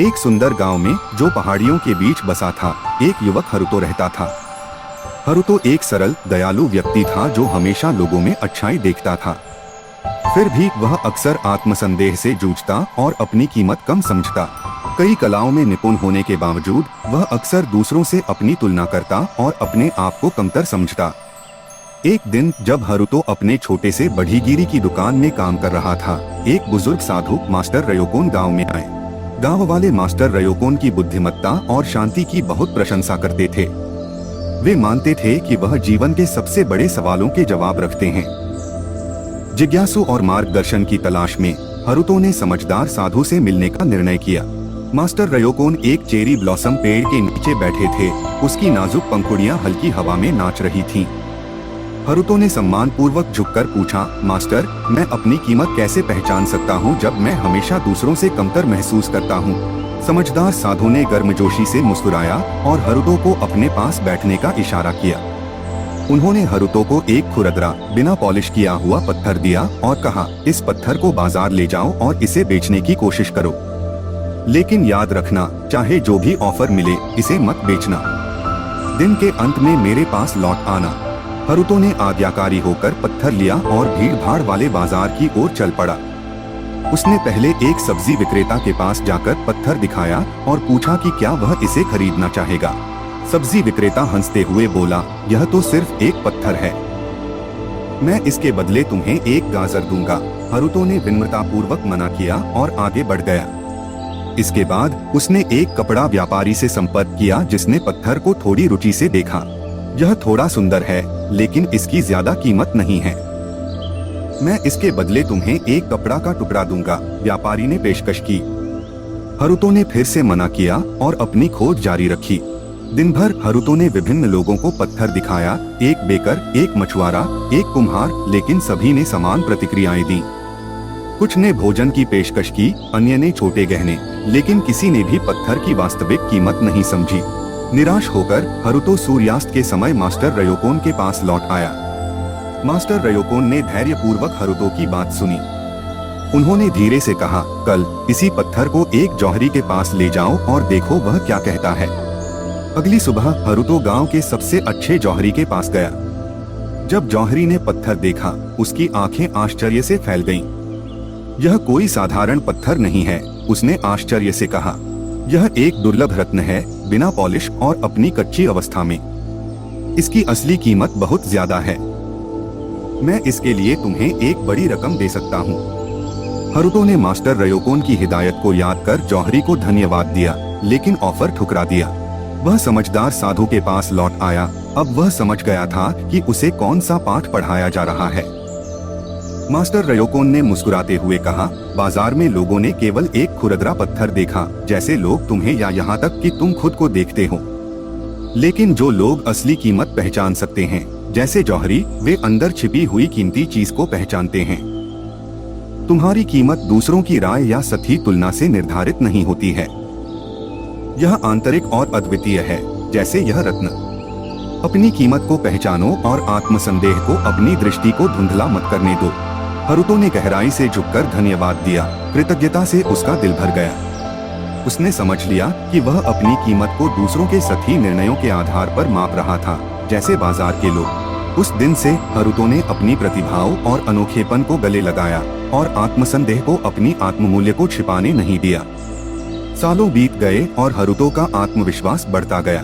एक सुंदर गांव में जो पहाड़ियों के बीच बसा था, एक युवक हरुतो रहता था। हरुतो एक सरल दयालु व्यक्ति था जो हमेशा लोगों में अच्छाई देखता था। फिर भी वह अक्सर आत्मसंदेह से जूझता और अपनी कीमत कम समझता। कई कलाओं में निपुण होने के बावजूद वह अक्सर दूसरों से अपनी तुलना करता और अपने आप को कमतर समझता। एक दिन जब हरुतो अपने छोटे से बढ़ईगीरी की दुकान में काम कर रहा था, एक बुजुर्ग साधु मास्टर रयोकोन गांव में आए। गांव वाले मास्टर रयोकोन की बुद्धिमत्ता और शांति की बहुत प्रशंसा करते थे। वे मानते थे कि वह जीवन के सबसे बड़े सवालों के जवाब रखते हैं। जिज्ञासु और मार्गदर्शन की तलाश में हरुतो ने समझदार साधु से मिलने का निर्णय किया। मास्टर रयोकोन एक चेरी ब्लॉसम पेड़ के नीचे बैठे थे। उसकी नाजुक पंखुड़ियां हल्की हवा में नाच रही थीं। हरुतो ने सम्मान पूर्वक झुककर पूछा, मास्टर, मैं अपनी कीमत कैसे पहचान सकता हूँ जब मैं हमेशा दूसरों से कमतर महसूस करता हूँ। समझदार साधु ने गर्मजोशी से मुस्कुराया और हरुतो को अपने पास बैठने का इशारा किया। उन्होंने हरुतो को एक खुरदरा बिना पॉलिश किया हुआ पत्थर दिया और कहा, इस पत्थर को बाजार ले जाओ और इसे बेचने की कोशिश करो, लेकिन याद रखना, चाहे जो भी ऑफर मिले इसे मत बेचना। दिन के अंत में मेरे पास लौट आना। हरुतो ने आज्ञाकारी होकर पत्थर लिया और भीड़ भाड़ वाले बाजार की ओर चल पड़ा। उसने पहले एक सब्जी विक्रेता के पास जाकर पत्थर दिखाया और पूछा कि क्या वह इसे खरीदना चाहेगा। सब्जी विक्रेता हंसते हुए बोला, यह तो सिर्फ एक पत्थर है, मैं इसके बदले तुम्हें एक गाजर दूंगा। हरुतो ने विनम्रता पूर्वक मना किया और आगे बढ़ गया। इसके बाद उसने एक कपड़ा व्यापारी से संपर्क किया जिसने पत्थर को थोड़ी रुचि से देखा। यह थोड़ा सुंदर है, लेकिन इसकी ज्यादा कीमत नहीं है, मैं इसके बदले तुम्हें एक कपड़ा का टुकड़ा दूंगा, व्यापारी ने पेशकश की। हरुतो ने फिर से मना किया और अपनी खोज जारी रखी। दिन भर हरुतो ने विभिन्न लोगों को पत्थर दिखाया, एक बेकर, एक मछुआरा, एक कुम्हार, लेकिन सभी ने समान प्रतिक्रियाएं दी। कुछ ने भोजन की पेशकश की, अन्य ने छोटे गहने, लेकिन किसी ने भी पत्थर की वास्तविक कीमत नहीं समझी। निराश होकर हरुतो सूर्यास्त के समय मास्टर रयोकोन के पास लौट आया। मास्टर रयोकोन ने धैर्यपूर्वक हरुतो की बात सुनी। उन्होंने धीरे से कहा, कल इसी पत्थर को एक जौहरी के पास ले जाओ और देखो वह क्या कहता है। अगली सुबह हरुतो गांव के सबसे अच्छे जौहरी के पास गया। जब जौहरी ने पत्थर देखा, उसकी आंखें आश्चर्य से फैल गईं। यह कोई साधारण पत्थर नहीं है, उसने आश्चर्य से कहा। यह एक दुर्लभ रत्न है, बिना पॉलिश और अपनी कच्ची अवस्था में। इसकी असली कीमत बहुत ज्यादा है, मैं इसके लिए तुम्हें एक बड़ी रकम दे सकता हूँ। हरुतो ने मास्टर रयोकोन की हिदायत को याद कर जौहरी को धन्यवाद दिया, लेकिन ऑफर ठुकरा दिया। वह समझदार साधु के पास लौट आया। अब वह समझ गया था कि उसे कौन सा पाठ पढ़ाया जा रहा है। मास्टर रयोकोन ने मुस्कुराते हुए कहा, बाजार में लोगों ने केवल एक खुरदरा पत्थर देखा, जैसे लोग तुम्हें या यहाँ तक कि तुम खुद को देखते हो। लेकिन जो लोग असली कीमत पहचान सकते हैं, जैसे जौहरी, वे अंदर छिपी हुई कीमती चीज को पहचानते हैं। तुम्हारी कीमत दूसरों की राय या सही तुलना से निर्धारित नहीं होती है। यह आंतरिक और अद्वितीय है, जैसे यह रत्न। अपनी कीमत को पहचानो और आत्मसंदेह को, अपनी दृष्टि को धुंधला मत करने दो। हरुतो ने गहराई से झुककर धन्यवाद दिया। कृतज्ञता से उसका दिल भर गया। उसने समझ लिया कि वह अपनी कीमत को दूसरों के सही निर्णयों के आधार पर माप रहा था, जैसे बाजार के लोग। उस दिन से हरुतो ने अपनी प्रतिभाओं और अनोखेपन को गले लगाया और आत्मसंदेह को, अपनी आत्ममूल्य को छिपाने नहीं दिया। सालों बीत गए और हरुतो का आत्मविश्वास बढ़ता गया।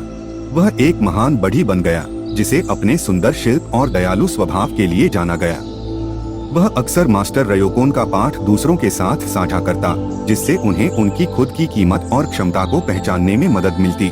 वह एक महान बढ़ई बन गया, जिसे अपने सुंदर शिल्प और दयालु स्वभाव के लिए जाना गया। वह अक्सर मास्टर रयोकोन का पाठ दूसरों के साथ साझा करता, जिससे उन्हें उनकी खुद की कीमत और क्षमता को पहचानने में मदद मिलती।